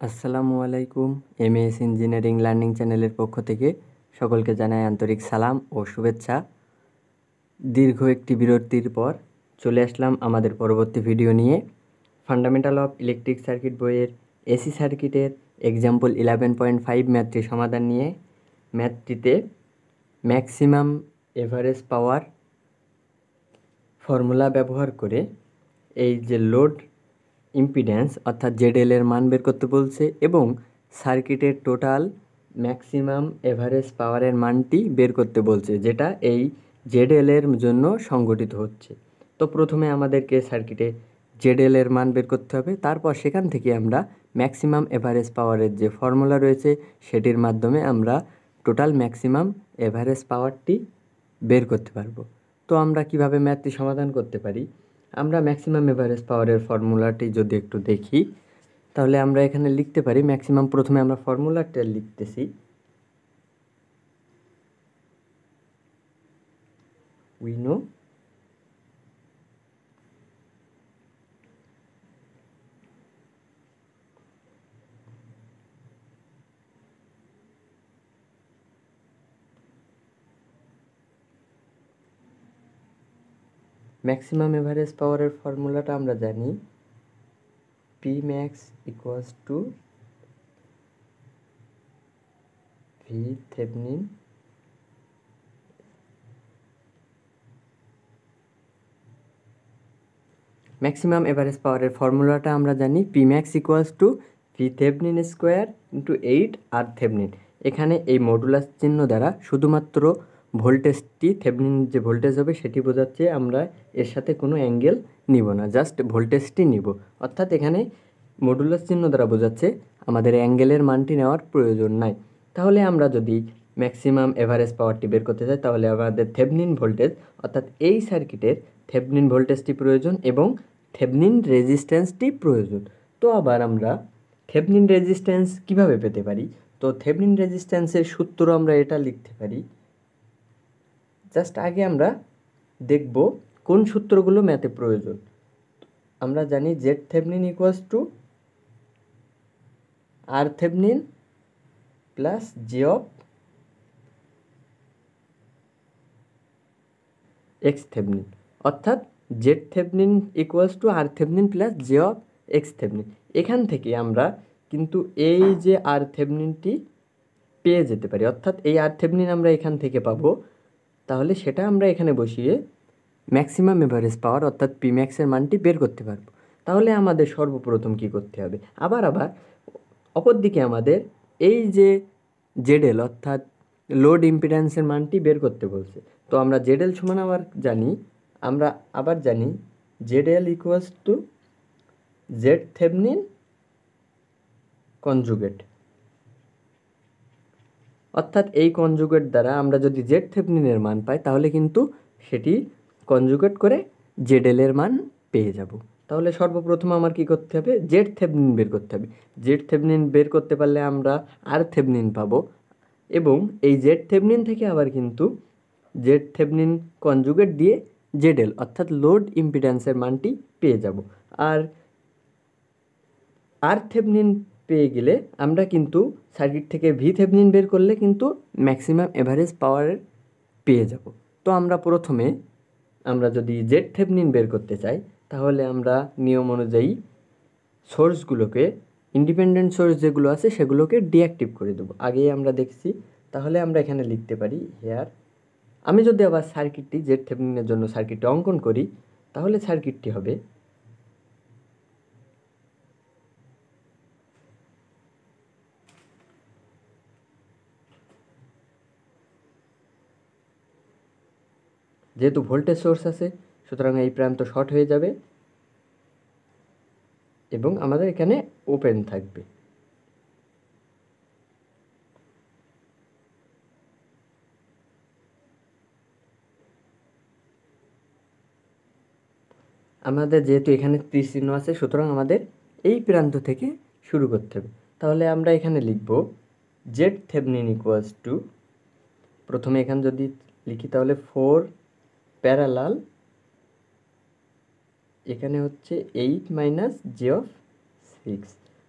আসসালামু আলাইকুম। এমএএস engineering learning চ্যানেলের পক্ষ থেকে সকলকে জানাই আন্তরিক সালাম ও শুভেচ্ছা। দীর্ঘ একটি বিরতির পর চলে আসলাম আমাদের পরবর্তী ভিডিও নিয়ে। ফান্ডামেন্টাল অফ ইলেকট্রিক সার্কিট বইয়ের এসি সার্কিটের এক্সাম্পল 11.5 ম্যাথটি সমাধান নিয়ে। ম্যাথটিতে ম্যাক্সিমাম এভারেজ পাওয়ার ফর্মুলা ব্যবহার করে এই যে লোড ইম্পিডেন্স অর্থাৎ জেডএল এর মান বের করতে বলছে এবং সার্কিটের টোটাল ম্যাক্সিমাম এভারেজ পাওয়ারের মানটি বের করতে বলছে, যেটা এই জেডএল এর জন্য সংগঠিত হচ্ছে। তো প্রথমে আমাদেরকে সার্কিটে জেডএল এর মান বের করতে হবে, তারপর সেখান থেকে আমরা ম্যাক্সিমাম এভারেজ পাওয়ারের যে ফর্মুলা রয়েছে সেটির মাধ্যমে আমরা টোটাল ম্যাক্সিমাম এভারেজ পাওয়ারটি বের করতে পারবো। তো আমরা কিভাবে ম্যাথটি সমাধান করতে পারি, আমরা ম্যাক্সিমাম এভারেজ পাওয়ারের ফর্মুলাটি যদি একটু দেখি তাহলে আমরা এখানে লিখতে পারি ম্যাক্সিমাম। প্রথমে আমরা ফর্মুলাটা লিখতেছি, উই নো ম্যাক্সিমাম এভারেজ পাওয়ারের ফর্মুলাটা আমরা জানি P max equals to V Thevenin maximum average পাওয়ারের ফর্মুলাটা আমরা জানি P max equals to V Thevenin square into 8 R Thevenin. এখানে এই মডুলাস চিহ্ন দ্বারা শুধুমাত্র ভোল্টেজটি, থেভনিন যে ভোল্টেজ হবে সেটি বোঝাচ্ছে, আমরা এর সাথে কোনো অ্যাঙ্গেল নিব না, জাস্ট ভোল্টেজটি নিব। অর্থাৎ এখানে মডুলাস চিহ্ন দ্বারা বোঝাচ্ছে আমাদের অ্যাঙ্গেলের মানটি নেওয়ার প্রয়োজন নাই। তাহলে আমরা যদি ম্যাক্সিমাম এভারেজ পাওয়ারটি বের করতে চাই তাহলে আমাদের থেভনিন ভোল্টেজ অর্থাৎ এই সার্কিটের থেভনিন ভোল্টেজটি প্রয়োজন এবং থেভনিন রেজিস্ট্যান্সটি প্রয়োজন। তো আবার আমরা থেভনিন রেজিস্ট্যান্স কিভাবে পেতে পারি? তো থেভনিন রেজিস্ট্যান্সের সূত্র আমরা এটা লিখতে পারি। জাস্ট আগে আমরা দেখব কোন সূত্রগুলো ম্যাথে প্রয়োজন। আমরা জানি Z Thevenin equals to R Thevenin plus J of X Thevenin, অর্থাৎ Z Thevenin equals to R Thevenin plus J of X Thevenin. এখান থেকে আমরা কিন্তু এই যে আর থেভনিনটি পেয়ে যেতে পারি, অর্থাৎ এই আর থেভনিন আমরা এখান থেকে পাবো। তাহলে সেটা আমরা এখানে বসিয়ে ম্যাক্সিমাম এভারেজ পাওয়ার অর্থাৎ পি ম্যাক্সের মানটি বের করতে পারবো। তাহলে আমাদের সর্বপ্রথম কি করতে হবে, আবার অপরদিকে আমাদের এই যে জেডএল অর্থাৎ লোড ইম্পিডেন্সের মানটি বের করতে বলছে। তো আমরা জেডএল সমান আবার জানি ZL equals to Z Thevenin conjugate, অর্থাৎ এই কনজুগেট দ্বারা আমরা যদি জেড থেভনিনের মান পাই তাহলে কিন্তু সেটি কনজুগেট করে জেডএল এর মান পেয়ে যাব। তাহলে সর্বপ্রথম আমার কি করতে হবে, জেড থেভনিন বের করতে হবে। জেড থেভনিন বের করতে পারলে আমরা আর থেভনিন পাবো এবং এই জেড থেভনিন থেকে আবার কিন্তু জেড থেভনিন কনজুগেট দিয়ে জেডএল অর্থাৎ লোড ইম্পিডেন্সের মানটি পেয়ে যাব। আর থেভনিন পেয়ে গেলে আমরা কিন্তু সার্কিট থেকে ভি থেভনিন বের করলে কিন্তু ম্যাক্সিমাম এভারেজ পাওয়ারের পেয়ে যাব। তো আমরা যদি জেড থেভনিন বের করতে চাই তাহলে আমরা নিয়ম অনুযায়ী সোর্সগুলোকে, ইন্ডিপেন্ডেন্ট সোর্স যেগুলো আছে সেগুলোকে ডিঅ্যাক্টিভ করে দেবো, আগেই আমরা দেখছি। তাহলে আমরা এখানে লিখতে পারি হেয়ার, আমি যদি আবার সার্কিটটি জেড থেভনিনের জন্য সার্কিটটি অঙ্কন করি তাহলে সার্কিটটি হবে যেহেতু ভোল্টেজ সোর্স আছে সুতরাং এই প্রান্ত শর্ট হয়ে যাবে এবং আমাদের এখানে ওপেন থাকবে। আমাদের যেহেতু এখানে তীর চিহ্ন আছে সুতরাং আমাদের এই প্রান্ত থেকে শুরু করতে হবে। তাহলে আমরা এখানে লিখব জেড থেভনিন ইকুয়ালস টু, প্রথমে এখানে যদি লিখি তাহলে 4 প্যারালাল, এখানে হচ্ছে 8 মাইনাস জে অফ 6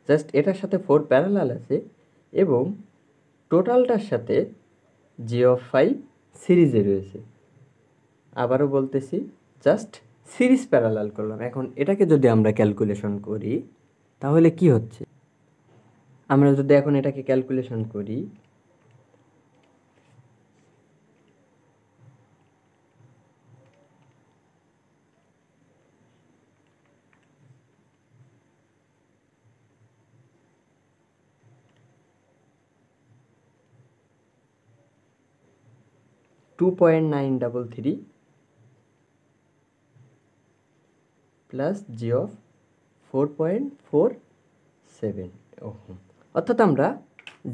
জাস্ট এটার সাথে 4 প্যারালাল আছে এবং টোটালটার সাথে G(5) সিরিজে রয়েছে। আবারও বলতেছি, জাস্ট সিরিজ প্যারালাল করলাম। এখন এটাকে যদি আমরা ক্যালকুলেশন করি তাহলে কি হচ্ছে, আমরা যদি এখন এটাকে ক্যালকুলেশন করি, (2.933 প্লাস G(4.47) ওহম। অর্থাৎ আমরা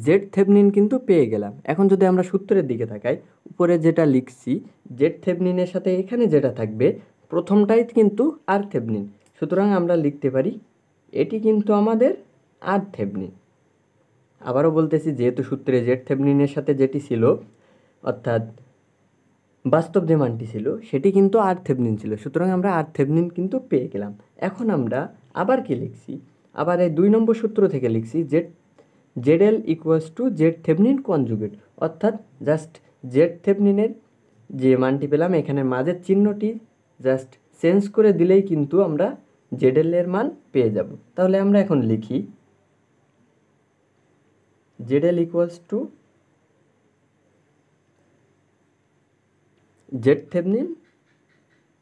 জেড থেভনিন কিন্তু পেয়ে গেলাম। এখন যদি আমরা সূত্রের দিকে তাকাই, উপরে যেটা লিখছি জেড থেভনিনের সাথে এখানে যেটা থাকবে প্রথমটাই কিন্তু আর থেভনিন, সুতরাং আমরা লিখতে পারি এটি কিন্তু আমাদের আর থেভনিন। আবারও বলতেছি, যেহেতু সূত্রে জেড থেভনিনের সাথে যেটি ছিল অর্থাৎ বাস্তব যে মানটি ছিল সেটি কিন্তু আর থেভনিন ছিল, সুতরাং আমরা আর থেভনিন কিন্তু পেয়ে গেলাম। এখন আমরা আবার কি লিখছি, আবার এই 2 নম্বর সূত্র থেকে লিখছি ZL equals to Z Thevenin conjugate, অর্থাৎ জাস্ট জেড থেভনিনের যে মানটি পেলাম এখানে মাঝের চিহ্নটি জাস্ট চেঞ্জ করে দিলেই কিন্তু আমরা ZL এর মান পেয়ে যাব। তাহলে আমরা এখন লিখি ZL equals to Z Thevenin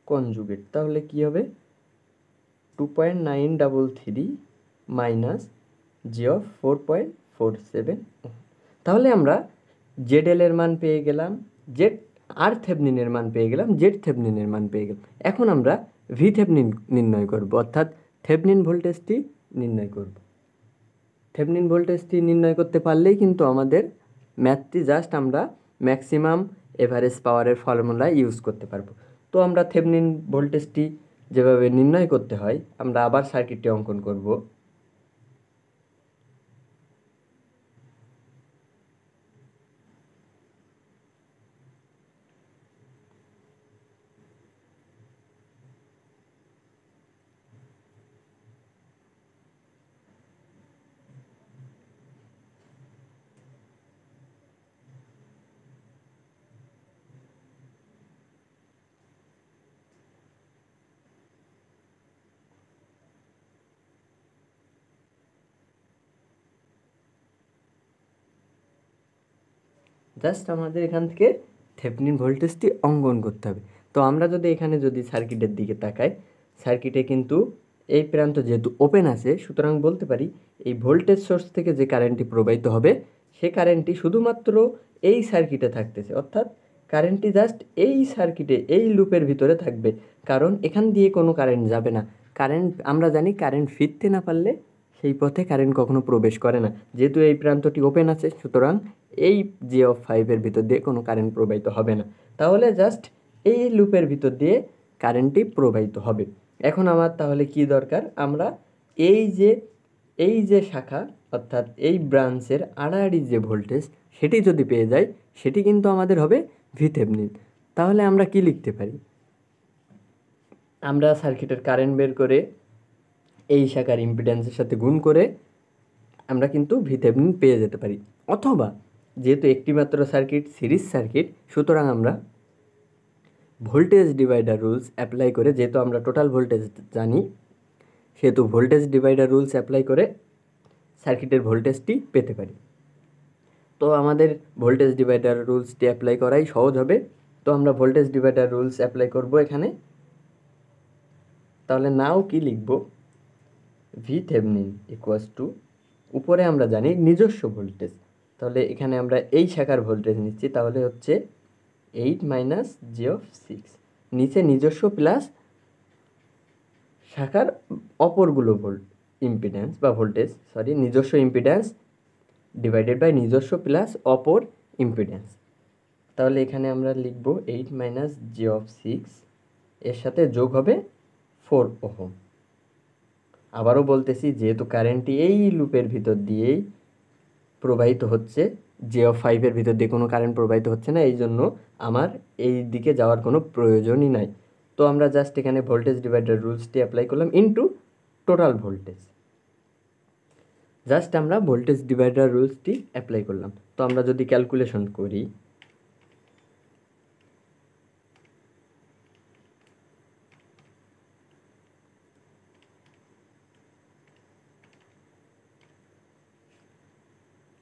conjugate. তাহলে কি হবে, 2.933 মাইনাস G(4.47). তাহলে আমরা ZL এর মান পেয়ে গেলাম, আর থেভনিনের মান পেয়ে গেলাম, জেড থেভনিনের মান পেয়ে গেলাম। এখন আমরা ভি থেভনিন নির্ণয় করব, অর্থাৎ থেভনিন ভোল্টেজটি নির্ণয় করব। থেভনিন ভোল্টেজটি নির্ণয় করতে পারলেই কিন্তু আমাদের ম্যাথটি জাস্ট আমরা ম্যাক্সিমাম এভারেজ পাওয়ারের ফর্মুলা ইউজ করতে পারবো। তো আমরা থেভনিন ভোল্টেজটি যেভাবে নির্ণয় করতে হয় আমরা আবার সার্কিটটি অঙ্কন করব। জাস্ট আমাদের এখান থেকে থেভনিন ভোল্টেজটি অঙ্কন করতে হবে। তো আমরা যদি এখানে যদি সার্কিটের দিকে তাকাই, সার্কিটে কিন্তু এই প্রান্ত যেহেতু ওপেন আছে, সুতরাং বলতে পারি এই ভোল্টেজ সোর্স থেকে যে কারেন্টটি প্রবাহিত হবে সে কারেন্টটি শুধুমাত্র এই সার্কিটে থাকতেছে, অর্থাৎ কারেন্টটি জাস্ট এই সার্কিটে এই লুপের ভিতরে থাকবে, কারণ এখান দিয়ে কোনো কারেন্ট যাবে না। কারেন্ট আমরা জানি কারেন্ট ফিরতে না পারলে সেই পথে কারেন্ট কখনো প্রবেশ করে না। যেহেতু এই প্রান্তটি ওপেন আছে, সুতরাং এই G(5) এর ভিতর দিয়ে কোনো কারেন্ট প্রবাহিত হবে না, তাহলে জাস্ট এই লুপের ভিতর দিয়ে কারেন্টটি প্রবাহিত হবে। এখন আমার তাহলে কি দরকার, আমরা এই যে শাখা অর্থাৎ এই ব্রাঞ্চের আড়াআড়ি যে ভোল্টেজ সেটি যদি পেয়ে যাই সেটি কিন্তু আমাদের হবে ভি থেভনিন। তাহলে আমরা কি লিখতে পারি, আমরা সার্কিটের কারেন্ট বের করে এই শাখার ইম্পিডেন্সের সাথে গুণ করে আমরা কিন্তু ভি থেভনিন পেয়ে যেতে পারি। অথবা যেহেতু একটি মাত্র সার্কিট সিরিজ সার্কিট, সুতরাং আমরা ভোল্টেজ ডিভাইডার রুলস অ্যাপ্লাই করে, যেহেতু আমরা টোটাল ভোল্টেজ জানি সেহেতু ভোল্টেজ ডিভাইডার রুলস অ্যাপ্লাই করে সার্কিটের ভোল্টেজটি পেতে পারি। তো আমাদের ভোল্টেজ ডিভাইডার রুলসটি অ্যাপ্লাই করাই সহজ হবে। তো আমরা ভোল্টেজ ডিভাইডার রুলস অ্যাপ্লাই করব এখানে। তাহলে নাও কি লিখব, ভি থেভনিন ইকুয়ালস টু, উপরে আমরা জানি নিজস্ব ভোল্টেজ, তাহলে এখানে আমরা এই শাখার ভোল্টেজ নিচ্ছি, তাহলে হচ্ছে 8 মাইনাস G(6), নিচে নিজস্ব প্লাস শাখার অপরগুলো ইম্পিডেন্স বা ভোল্টেজ, নিজস্ব ইম্পিডেন্স ডিভাইডেড বাই নিজস্ব প্লাস অপর ইম্পিডেন্স। তাহলে এখানে আমরা লিখব 8 মাইনাস G(6), এর সাথে যোগ হবে 4 ওহম। আবারও বলতেছি, যেহেতু কারেন্টটি এই লুপের ভিতর দিয়েই প্রবাহিত হচ্ছে, G(5) এর ভিতর দিয়ে কোনো কারেন্ট প্রবাহিত হচ্ছে না, এই জন্য আমার এই দিকে যাওয়ার কোনো প্রয়োজনই নাই। তো আমরা জাস্ট এখানে ভোল্টেজ ডিভাইডার রুলসটি অ্যাপ্লাই করলাম ইনটু টোটাল ভোল্টেজ। জাস্ট আমরা ভোল্টেজ ডিভাইডার রুলসটি অ্যাপ্লাই করলাম। তো আমরা যদি ক্যালকুলেশন করি,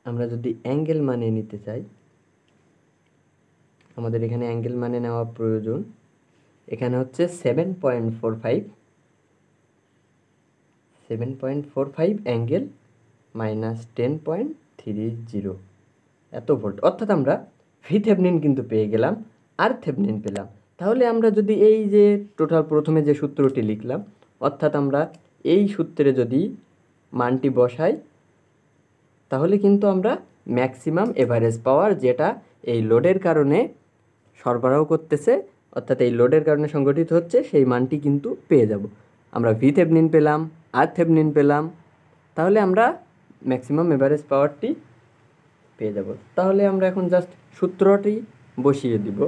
আমরা যদি অ্যাঙ্গেল মানে নিতে চাই, আমাদের এখানে অ্যাঙ্গেল মানে নেওয়া প্রয়োজন। এখানে হচ্ছে 7.45 অ্যাঙ্গেল মাইনাস 10.30 এত ভোল্ট, অর্থাৎ আমরা ভিথেভনিন কিন্তু পেয়ে গেলাম, আর থেভনিন পেলাম। তাহলে আমরা যদি এই যে টোটাল প্রথমে যে সূত্রটি লিখলাম, অর্থাৎ আমরা এই সূত্রে যদি মানটি বসাই, তাহলে কিন্তু আমরা ম্যাক্সিমাম এভারেজ পাওয়ার যেটা এই লোডের কারণে সরবরাহ করতেছে, অর্থাৎ এই লোডের কারণে সংগঠিত হচ্ছে, সেই মানটি কিন্তু পেয়ে যাব। আমরা ভিথেভনিন পেলাম, আর থেভনিন পেলাম, তাহলে আমরা ম্যাক্সিমাম এভারেজ পাওয়ারটি পেয়ে যাব। তাহলে আমরা এখন জাস্ট সূত্রটি বসিয়ে দিব।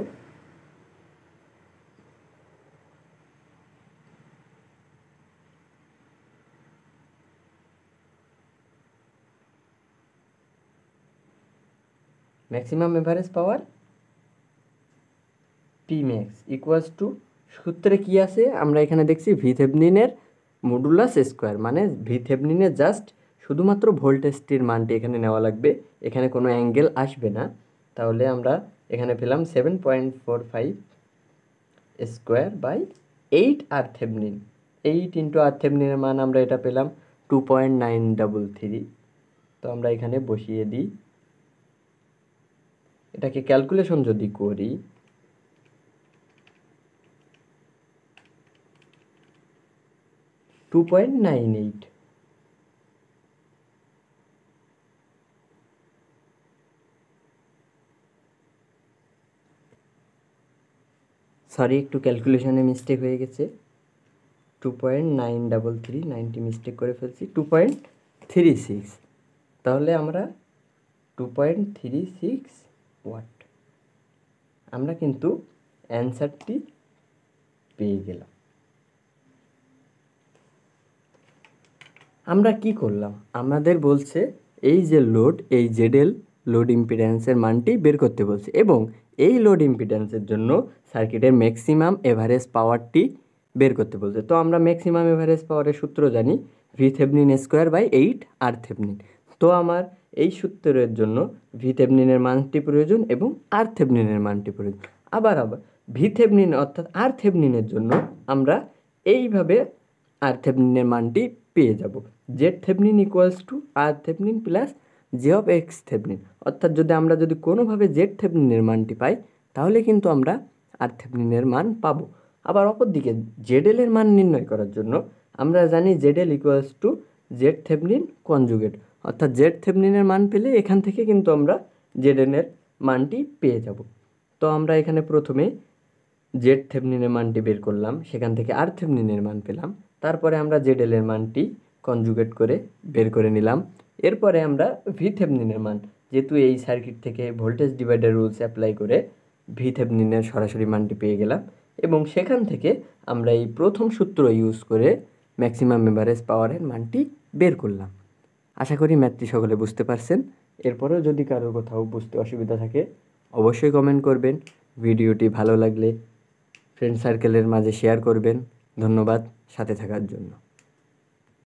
ম্যাক্সিমাম এভারেজ পাওয়ার পি ম্যাক্স ইকুয়ালস টু, সূত্রে কি আছে আমরা এখানে দেখছি ভিথেভনিনের মডুলাস স্কোয়ার, মানে ভিথেভনিনের জাস্ট শুধুমাত্র ভোল্টেজটির মানটি এখানে নেওয়া লাগবে, এখানে কোনো অ্যাঙ্গেল আসবে না। তাহলে আমরা এখানে পেলাম 7.45 square by 8 R Thevenin, 8 into R থেভনিনের মান আমরা এটা পেলাম 2.933। তো আমরা এখানে বসিয়ে দিই। এটাকে ক্যালকুলেশন যদি করি, সরি একটু ক্যালকুলেশনে মিস্টেক হয়ে গেছে, 2.933, 90 মিস্টেক করে ফেলছি, 2.36। তাহলে আমরা 2.36 ওয়াট আমরা কিন্তু অ্যান্সারটি পেয়ে গেলাম। আমরা কি করলাম, আমাদের বলছে এই যে লোড, এই জেডএল লোড ইম্পিডেন্সের মানটি বের করতে বলছে, এবং এই লোড ইম্পিডেন্সের জন্য সার্কিটের ম্যাক্সিমাম এভারেজ পাওয়ারটি বের করতে বলছে। তো আমরা ম্যাক্সিমাম এভারেজ পাওয়ারের সূত্র জানি, ভিথেভনিন স্কোয়ার বাই 8 আর থেভনিন। তো আমার এই সূত্রের জন্য ভিথেভনিনের মানটি প্রয়োজন এবং আর থেভনিনের মানটি প্রয়োজন। আবার ভিথেভনিন অর্থাৎ আর থেভনিনের জন্য আমরা এইভাবে আর থেভনিনের মানটি পেয়ে যাব, Z Thevenin equals to R Thevenin plus J of X Thevenin. অর্থাৎ আমরা যদি কোনোভাবে জেড থেভনিনের মানটি পাই, তাহলে কিন্তু আমরা আর থেভনিনের মান পাবো। আবার অপরদিকে জেডএল এর মান নির্ণয় করার জন্য আমরা জানি ZL equals to Z Thevenin conjugate, অর্থাৎ জেড থেভনিনের মান পেলে এখান থেকে কিন্তু আমরা জেডএল এর মানটি পেয়ে যাব। তো আমরা এখানে প্রথমে জেড থেভনিনের মানটি বের করলাম, সেখান থেকে আর থেভনিনের মান পেলাম, তারপরে আমরা জেডএল এর মানটি কনজুগেট করে বের করে নিলাম। এরপরে আমরা ভিথেভনিনের মান, যেহেতু এই সার্কিট থেকে ভোল্টেজ ডিভাইডার রুলস অ্যাপ্লাই করে ভিথেভনিনের সরাসরি মানটি পেয়ে গেলাম, এবং সেখান থেকে আমরা এই প্রথম সূত্র ইউজ করে ম্যাক্সিমাম এভারেজ পাওয়ারের মানটি বের করলাম। আশা করি ম্যাথটি সকলে বুঝতে পারছেন। এরপরেও যদি কারোর কোথাও বুঝতে অসুবিধা থাকে অবশ্যই কমেন্ট করবেন। ভিডিওটি ভালো লাগলে ফ্রেন্ড সার্কেলের মাঝে শেয়ার করবেন। ধন্যবাদ সাথে থাকার জন্য।